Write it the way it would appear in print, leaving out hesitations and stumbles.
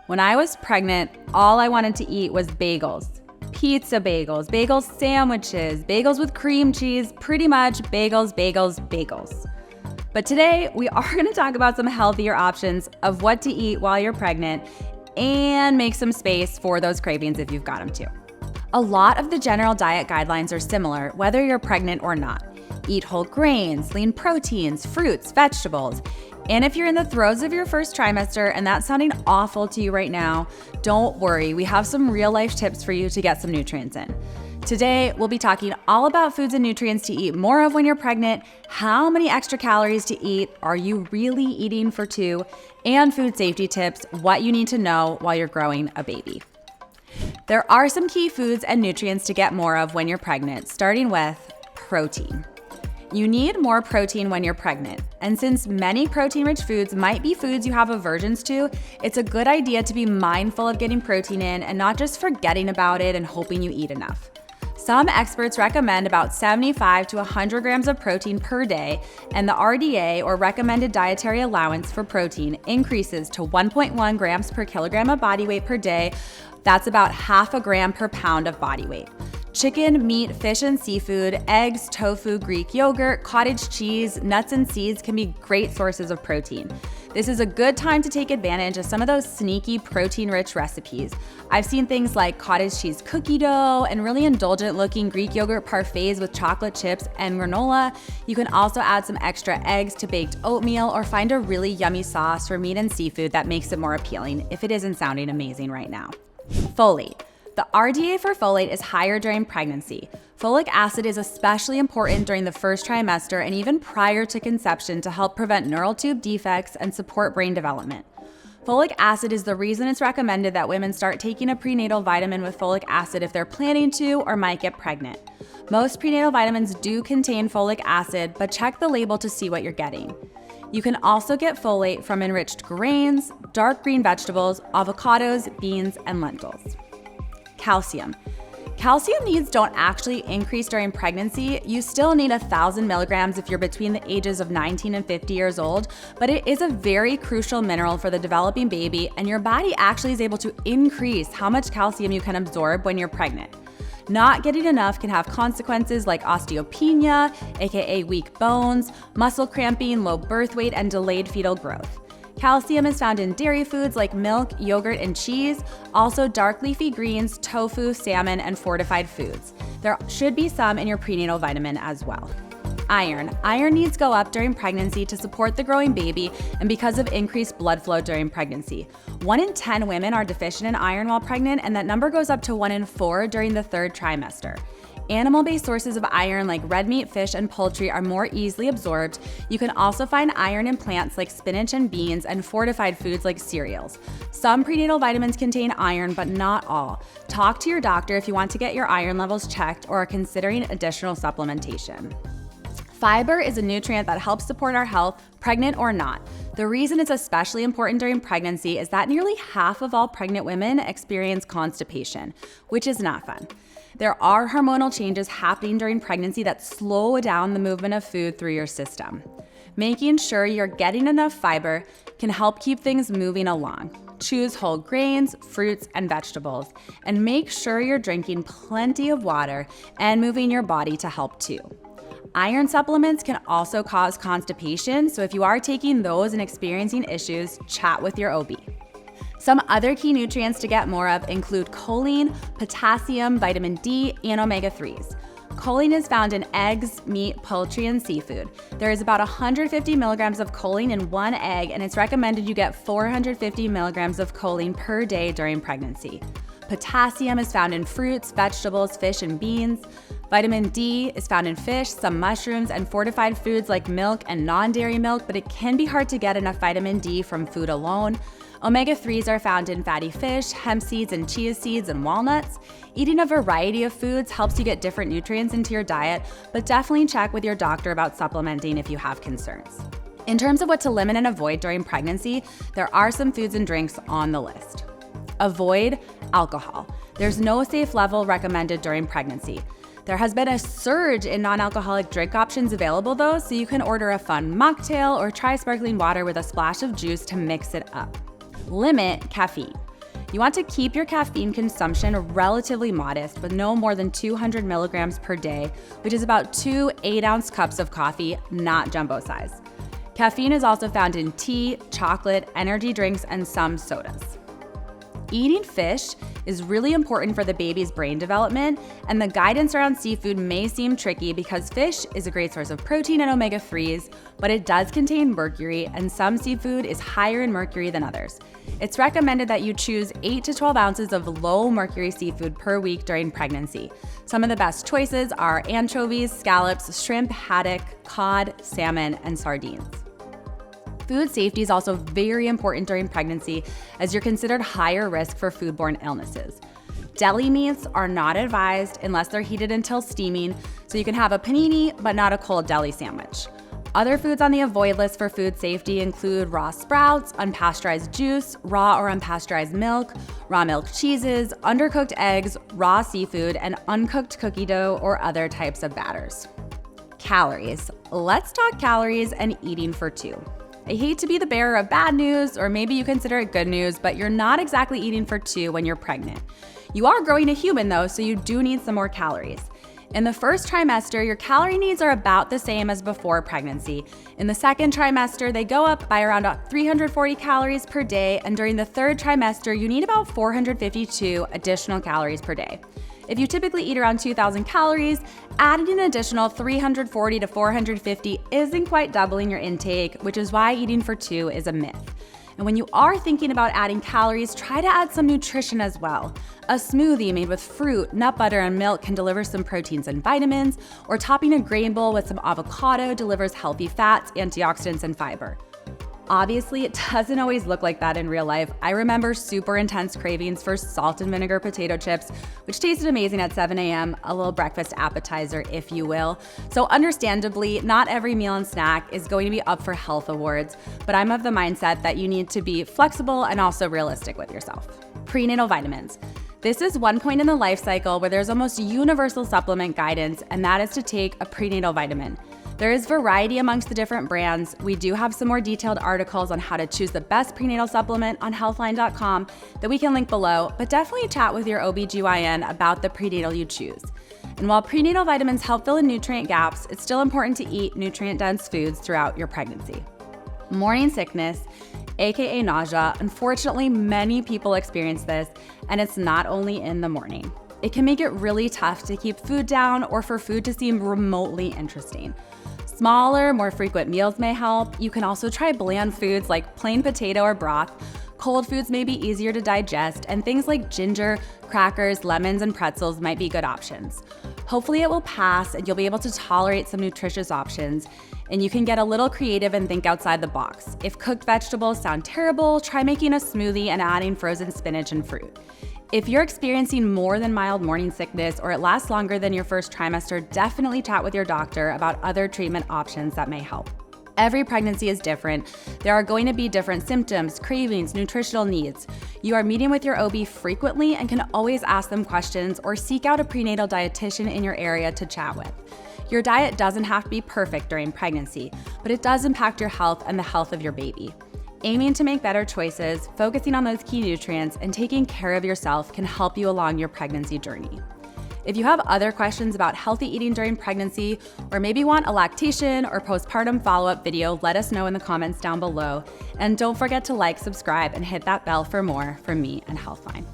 When I was pregnant, all I wanted to eat was bagels. Pizza bagels, bagel sandwiches, bagels with cream cheese, pretty much bagels, bagels, bagels. But today, we are going to talk about some healthier options of what to eat while you're pregnant and make some space for those cravings if you've got them too. A lot of the general diet guidelines are similar whether you're pregnant or not. Eat whole grains, lean proteins, fruits, vegetables. And if you're in the throes of your first trimester and that's sounding awful to you right now, don't worry, we have some real life tips for you to get some nutrients in. Today, we'll be talking all about foods and nutrients to eat more of when you're pregnant, how many extra calories to eat, are you really eating for two, and food safety tips, what you need to know while you're growing a baby. There are some key foods and nutrients to get more of when you're pregnant, starting with protein. You need more protein when you're pregnant, and since many protein-rich foods might be foods you have aversions to, it's a good idea to be mindful of getting protein in and not just forgetting about it and hoping you eat enough. Some experts recommend about 75 to 100 grams of protein per day, and the RDA, or recommended dietary allowance for protein, increases to 1.1 grams per kilogram of body weight per day. That's about half a gram per pound of body weight. Chicken, meat, fish, and seafood, eggs, tofu, Greek yogurt, cottage cheese, nuts, and seeds can be great sources of protein. This is a good time to take advantage of some of those sneaky protein-rich recipes. I've seen things like cottage cheese cookie dough and really indulgent-looking Greek yogurt parfaits with chocolate chips and granola. You can also add some extra eggs to baked oatmeal or find a really yummy sauce for meat and seafood that makes it more appealing if it isn't sounding amazing right now. Folate. The RDA for folate is higher during pregnancy. Folic acid is especially important during the first trimester and even prior to conception to help prevent neural tube defects and support brain development. Folic acid is the reason it's recommended that women start taking a prenatal vitamin with folic acid if they're planning to or might get pregnant. Most prenatal vitamins do contain folic acid, but check the label to see what you're getting. You can also get folate from enriched grains, dark green vegetables, avocados, beans, and lentils. Calcium. Calcium needs don't actually increase during pregnancy. You still need 1,000 milligrams if you're between the ages of 19 and 50 years old, but it is a very crucial mineral for the developing baby, and your body actually is able to increase how much calcium you can absorb when you're pregnant. Not getting enough can have consequences like osteopenia, aka weak bones, muscle cramping, low birth weight, and delayed fetal growth. Calcium is found in dairy foods like milk, yogurt, and cheese, also dark leafy greens, tofu, salmon, and fortified foods. There should be some in your prenatal vitamin as well. Iron. Iron needs go up during pregnancy to support the growing baby and because of increased blood flow during pregnancy. 1 in 10 women are deficient in iron while pregnant, and that number goes up to 1 in 4 during the third trimester. Animal-based sources of iron like red meat, fish, and poultry are more easily absorbed. You can also find iron in plants like spinach and beans and fortified foods like cereals. Some prenatal vitamins contain iron, but not all. Talk to your doctor if you want to get your iron levels checked or are considering additional supplementation. Fiber is a nutrient that helps support our health, pregnant or not. The reason it's especially important during pregnancy is that nearly half of all pregnant women experience constipation, which is not fun. There are hormonal changes happening during pregnancy that slow down the movement of food through your system. Making sure you're getting enough fiber can help keep things moving along. Choose whole grains, fruits, and vegetables, and make sure you're drinking plenty of water and moving your body to help too. Iron supplements can also cause constipation, so if you are taking those and experiencing issues, chat with your OB. Some other key nutrients to get more of include choline, potassium, vitamin D, and omega-3s. Choline is found in eggs, meat, poultry, and seafood. There is about 150 milligrams of choline in one egg, and it's recommended you get 450 milligrams of choline per day during pregnancy. Potassium is found in fruits, vegetables, fish, and beans. Vitamin D is found in fish, some mushrooms, and fortified foods like milk and non-dairy milk, but it can be hard to get enough vitamin D from food alone. Omega-3s are found in fatty fish, hemp seeds, and chia seeds, and walnuts. Eating a variety of foods helps you get different nutrients into your diet, but definitely check with your doctor about supplementing if you have concerns. In terms of what to limit and avoid during pregnancy, there are some foods and drinks on the list. Avoid alcohol. There's no safe level recommended during pregnancy. There has been a surge in non-alcoholic drink options available though, so you can order a fun mocktail or try sparkling water with a splash of juice to mix it up. Limit caffeine. You want to keep your caffeine consumption relatively modest with no more than 200 milligrams per day, which is about 2 8-ounce cups of coffee, not jumbo size. Caffeine is also found in tea, chocolate, energy drinks, and some sodas. Eating fish is really important for the baby's brain development, and the guidance around seafood may seem tricky because fish is a great source of protein and omega-3s, but it does contain mercury, and some seafood is higher in mercury than others. It's recommended that you choose 8 to 12 ounces of low mercury seafood per week during pregnancy. Some of the best choices are anchovies, scallops, shrimp, haddock, cod, salmon, and sardines. Food safety is also very important during pregnancy as you're considered higher risk for foodborne illnesses. Deli meats are not advised unless they're heated until steaming, so you can have a panini but not a cold deli sandwich. Other foods on the avoid list for food safety include raw sprouts, unpasteurized juice, raw or unpasteurized milk, raw milk cheeses, undercooked eggs, raw seafood, and uncooked cookie dough or other types of batters. Calories. Let's talk calories and eating for two. I hate to be the bearer of bad news, or maybe you consider it good news, but you're not exactly eating for two when you're pregnant. You are growing a human though, so you do need some more calories. In the first trimester, your calorie needs are about the same as before pregnancy. In the second trimester, they go up by around 340 calories per day, and during the third trimester, you need about 452 additional calories per day. If you typically eat around 2,000 calories, adding an additional 340 to 450 isn't quite doubling your intake, which is why eating for two is a myth. And when you are thinking about adding calories, try to add some nutrition as well. A smoothie made with fruit, nut butter, and milk can deliver some proteins and vitamins, or topping a grain bowl with some avocado delivers healthy fats, antioxidants, and fiber. Obviously, it doesn't always look like that in real life. I remember super intense cravings for salt and vinegar potato chips, which tasted amazing at 7 a.m., a little breakfast appetizer, if you will. So understandably, not every meal and snack is going to be up for health awards, but I'm of the mindset that you need to be flexible and also realistic with yourself. Prenatal vitamins. This is one point in the life cycle where there's almost universal supplement guidance, and that is to take a prenatal vitamin. There is variety amongst the different brands. We do have some more detailed articles on how to choose the best prenatal supplement on healthline.com that we can link below, but definitely chat with your OBGYN about the prenatal you choose. And while prenatal vitamins help fill in nutrient gaps, it's still important to eat nutrient-dense foods throughout your pregnancy. Morning sickness, aka nausea. Unfortunately, many people experience this, and it's not only in the morning. It can make it really tough to keep food down or for food to seem remotely interesting. Smaller, more frequent meals may help. You can also try bland foods like plain potato or broth. Cold foods may be easier to digest, and things like ginger, crackers, lemons, and pretzels might be good options. Hopefully it will pass and you'll be able to tolerate some nutritious options, and you can get a little creative and think outside the box. If cooked vegetables sound terrible, try making a smoothie and adding frozen spinach and fruit. If you're experiencing more than mild morning sickness or it lasts longer than your first trimester, definitely chat with your doctor about other treatment options that may help. Every pregnancy is different. There are going to be different symptoms, cravings, nutritional needs. You are meeting with your OB frequently and can always ask them questions or seek out a prenatal dietitian in your area to chat with. Your diet doesn't have to be perfect during pregnancy, but it does impact your health and the health of your baby. Aiming to make better choices, focusing on those key nutrients, and taking care of yourself can help you along your pregnancy journey. If you have other questions about healthy eating during pregnancy, or maybe want a lactation or postpartum follow-up video, let us know in the comments down below. And don't forget to like, subscribe, and hit that bell for more from me and Healthline.